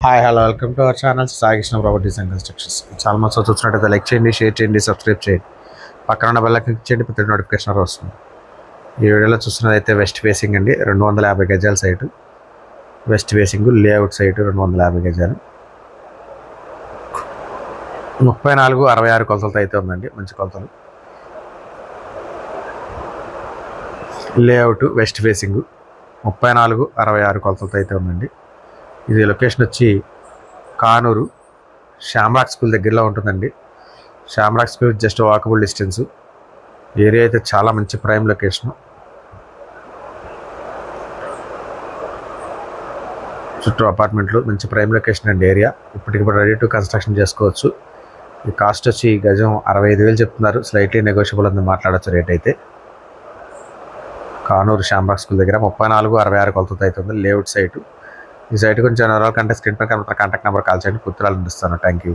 Hi hello welcome to our channel Saikrishna properties and constructions. చాలా మంది చూసినట్టయితే లైక్ చేయండి, షేర్ చేయండి, సబ్స్క్రైబ్ చేయండి, పక్కన ఉన్న బెల్ క్లిక్ చేయండి, ప్రతి నోటిఫికేషన్ వస్తుంది. ఈ వీడియోలో చూస్తున్నదైతే వెస్ట్ ఫేసింగ్ అండి, 250 గజాల site. West facing layout site 250 గజాలు, 34-66 కొలతలతో అయితే ఉందండి. మంచి కొలతలు. లేఅవుట్ వెస్ట్ ఫేసింగ్ 34-66 కొలతలతో అయితే ఉందండి. ఇది లొకేషన్ వచ్చి కానూరు శ్యామ్రాక్ స్కూల్ దగ్గరలో ఉంటుందండి. Shamrock school just walkable distance. Area అయితే చాలా మంచి ప్రైమ్ లొకేషన్. చుట్టూ అపార్ట్మెంట్లు, మంచి ప్రైమ్ లొకేషన్ అండి ఏరియా. ఇప్పటికిప్పుడు రెడీ టు కన్స్ట్రక్షన్ చేసుకోవచ్చు. ఈ కాస్ట్ వచ్చి గజం 65,000 చెప్తున్నారు. స్లైట్లీ నెగోషియబుల్ అని మాట్లాడచ్చు రేట్ అయితే. కానూరు శ్యామ్రాక్ స్కూల్ దగ్గర 34-66 కొలతతో అయితే ఉంది. Layout site. ఈ సైట్ గురించి ఎవరో కంటే స్క్రీన్ పై కాంటాక్ట్ నెంబర్ కాల్ చేయండి, పూర్తిగా అందిస్తాను. Thank you.